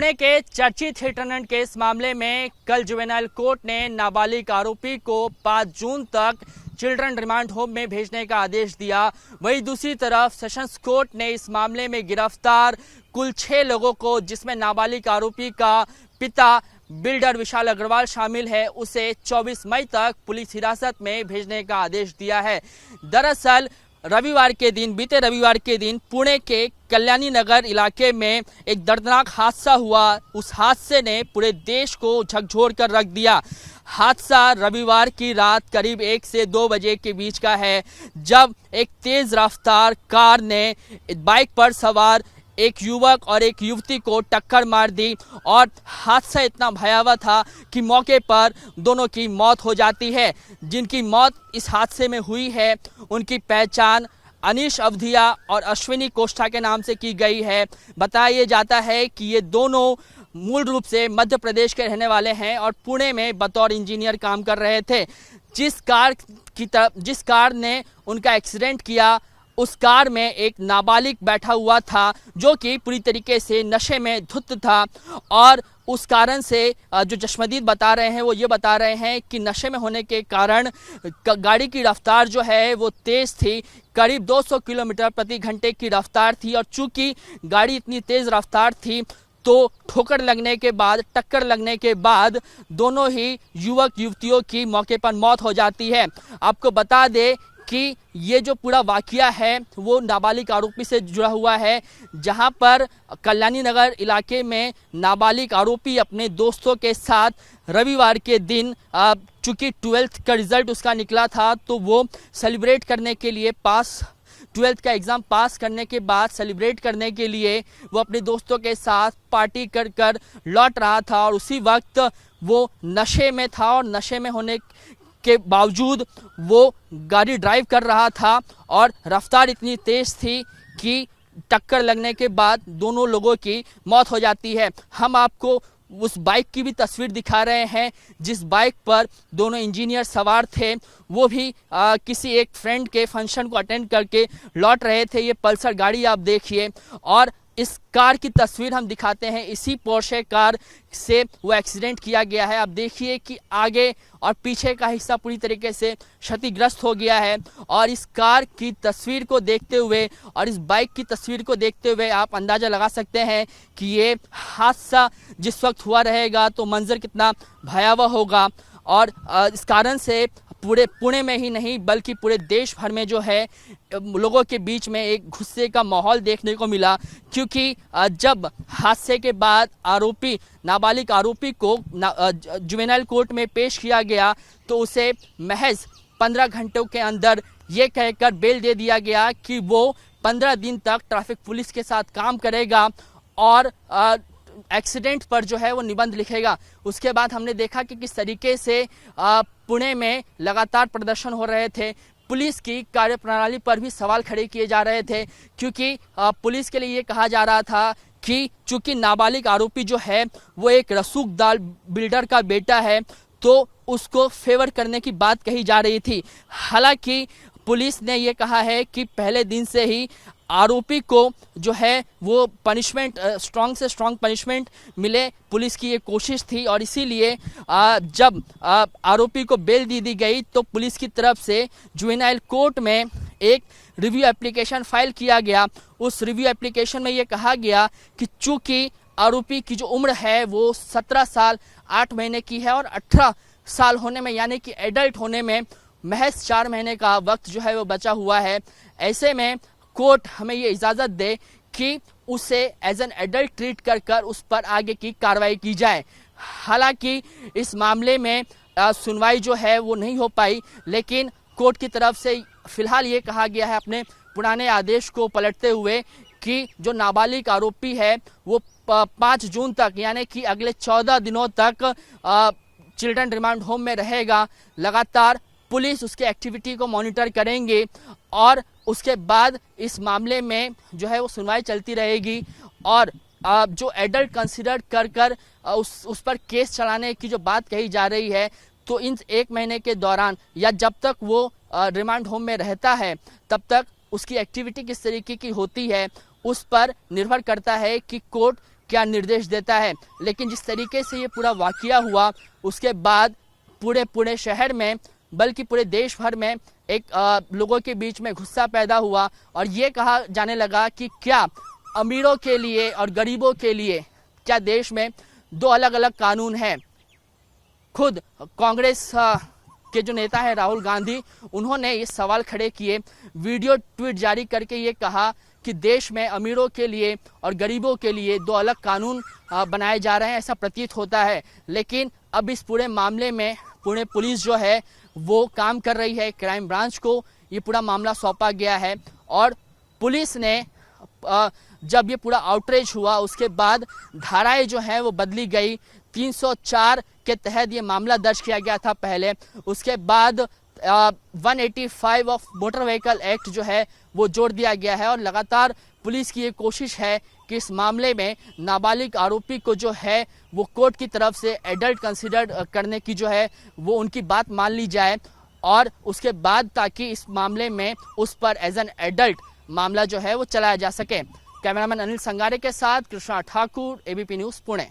पुणे के चर्चित hit and run case मामले में कल जुवेनाइल कोर्ट ने नाबालिग आरोपी को 5 जून तक चिल्ड्रन रिमांड होम में भेजने का आदेश दिया। वहीं दूसरी तरफ सेशंस कोर्ट ने इस मामले में गिरफ्तार कुल 6 लोगों को, जिसमें नाबालिग आरोपी का पिता बिल्डर विशाल अग्रवाल शामिल है, उसे 24 मई तक पुलिस हिरासत में भेजने का आदेश दिया है। दरअसल बीते रविवार के दिन पुणे के कल्याणी नगर इलाके में एक दर्दनाक हादसा हुआ। उस हादसे ने पूरे देश को झकझोर कर रख दिया। हादसा रविवार की रात करीब 1 से 2 बजे के बीच का है, जब एक तेज रफ्तार कार ने बाइक पर सवार एक युवक और एक युवती को टक्कर मार दी और हादसा इतना भयावह था कि मौके पर दोनों की मौत हो जाती है। जिनकी मौत इस हादसे में हुई है, उनकी पहचान अनीश अवधिया और अश्विनी कोष्ठा के नाम से की गई है। बताया जाता है कि ये दोनों मूल रूप से मध्य प्रदेश के रहने वाले हैं और पुणे में बतौर इंजीनियर काम कर रहे थे। जिस कार ने उनका एक्सीडेंट किया, उस कार में एक नाबालिग बैठा हुआ था जो कि पूरी तरीके से नशे में धुत था और उस कारण से जो चश्मदीद बता रहे हैं वो ये बता रहे हैं कि नशे में होने के कारण गाड़ी की रफ्तार जो है वो तेज़ थी। करीब 200 किलोमीटर प्रति घंटे की रफ्तार थी और चूंकि गाड़ी इतनी तेज़ रफ्तार थी तो ठोकर लगने के बाद, टक्कर लगने के बाद दोनों ही युवक युवतियों की मौके पर मौत हो जाती है। आपको बता दें कि ये जो पूरा वाकया है वो नाबालिग आरोपी से जुड़ा हुआ है, जहां पर कल्याणी नगर इलाके में नाबालिग आरोपी अपने दोस्तों के साथ रविवार के दिन चूँकि 12th का रिज़ल्ट उसका निकला था तो वो सेलिब्रेट करने के लिए 12th का एग्ज़ाम पास करने के बाद सेलिब्रेट करने के लिए वो अपने दोस्तों के साथ पार्टी कर लौट रहा था और उसी वक्त वो नशे में था और नशे में होने के बावजूद वो गाड़ी ड्राइव कर रहा था और रफ्तार इतनी तेज़ थी कि टक्कर लगने के बाद दोनों लोगों की मौत हो जाती है। हम आपको उस बाइक की भी तस्वीर दिखा रहे हैं जिस बाइक पर दोनों इंजीनियर सवार थे। वो भी किसी एक फ्रेंड के फंक्शन को अटेंड करके लौट रहे थे। ये पल्सर गाड़ी आप देखिए और इस कार की तस्वीर हम दिखाते हैं। इसी पोर्शे कार से वो एक्सीडेंट किया गया है। आप देखिए कि आगे और पीछे का हिस्सा पूरी तरीके से क्षतिग्रस्त हो गया है और इस कार की तस्वीर को देखते हुए और इस बाइक की तस्वीर को देखते हुए आप अंदाज़ा लगा सकते हैं कि ये हादसा जिस वक्त हुआ रहेगा तो मंजर कितना भयावह होगा। और इस कारण से पूरे पुणे में ही नहीं बल्कि पूरे देश भर में जो है लोगों के बीच में एक गुस्से का माहौल देखने को मिला, क्योंकि जब हादसे के बाद नाबालिग आरोपी को जुवेनाइल कोर्ट में पेश किया गया तो उसे महज 15 घंटों के अंदर ये कहकर बेल दे दिया गया कि वो 15 दिन तक ट्रैफिक पुलिस के साथ काम करेगा और एक्सीडेंट पर जो है वो निबंध लिखेगा। उसके बाद हमने देखा कि किस तरीके से पुणे में लगातार प्रदर्शन हो रहे थे। पुलिस की कार्यप्रणाली पर भी सवाल खड़े किए जा रहे थे, क्योंकि पुलिस के लिए ये कहा जा रहा था कि चूंकि नाबालिग आरोपी जो है वो एक रसूखदार बिल्डर का बेटा है तो उसको फेवर करने की बात कही जा रही थी। हालांकि पुलिस ने ये कहा है कि पहले दिन से ही आरोपी को जो है वो पनिशमेंट, स्ट्रॉन्ग से स्ट्रॉन्ग पनिशमेंट मिले, पुलिस की ये कोशिश थी और इसीलिए जब आरोपी को बेल दी गई तो पुलिस की तरफ से जुवेनाइल कोर्ट में एक रिव्यू एप्लीकेशन फाइल किया गया। उस रिव्यू एप्लीकेशन में ये कहा गया कि चूँकि आरोपी की जो उम्र है वो 17 साल 8 महीने की है और 18 साल होने में यानी कि एडल्ट होने में महज 4 महीने का वक्त जो है वो बचा हुआ है, ऐसे में कोर्ट हमें ये इजाज़त दे कि उसे एज एन एडल्ट ट्रीट कर उस पर आगे की कार्रवाई की जाए। हालांकि इस मामले में सुनवाई जो है वो नहीं हो पाई, लेकिन कोर्ट की तरफ से फिलहाल ये कहा गया है अपने पुराने आदेश को पलटते हुए कि जो नाबालिग आरोपी है वो 5 जून तक यानी कि अगले 14 दिनों तक चिल्ड्रन रिमांड होम में रहेगा। लगातार पुलिस उसके एक्टिविटी को मॉनिटर करेंगे और उसके बाद इस मामले में जो है वो सुनवाई चलती रहेगी और जो एडल्ट कंसिडर कर उस पर केस चलाने की जो बात कही जा रही है तो इन 1 महीने के दौरान या जब तक वो रिमांड होम में रहता है तब तक उसकी एक्टिविटी किस तरीके की होती है उस पर निर्भर करता है कि कोर्ट क्या निर्देश देता है। लेकिन जिस तरीके से ये पूरा वाकया हुआ उसके बाद पूरे शहर में बल्कि पूरे देश भर में एक लोगों के बीच में गुस्सा पैदा हुआ और ये कहा जाने लगा कि क्या अमीरों के लिए और गरीबों के लिए क्या देश में दो अलग अलग कानून हैं। खुद कांग्रेस के जो नेता है राहुल गांधी, उन्होंने ये सवाल खड़े किए, वीडियो ट्वीट जारी करके ये कहा कि देश में अमीरों के लिए और गरीबों के लिए दो अलग कानून बनाए जा रहे हैं, ऐसा प्रतीत होता है। लेकिन अब इस पूरे मामले में पुणे पुलिस जो है वो काम कर रही है, क्राइम ब्रांच को ये पूरा मामला सौंपा गया है और पुलिस ने जब ये पूरा आउटरीच हुआ उसके बाद धाराएं जो है वो बदली गई। 304 के तहत ये मामला दर्ज किया गया था पहले, उसके बाद 185 ऑफ मोटर व्हीकल एक्ट जो है वो जोड़ दिया गया है और लगातार पुलिस की ये कोशिश है कि इस मामले में नाबालिग आरोपी को जो है वो कोर्ट की तरफ से एडल्ट कंसीडर करने की जो है वो उनकी बात मान ली जाए और उसके बाद ताकि इस मामले में उस पर एज एन एडल्ट मामला जो है वो चलाया जा सके। कैमरामैन अनिल संगारे के साथ कृष्णा ठाकुर, एबीपी न्यूज़ पुणे।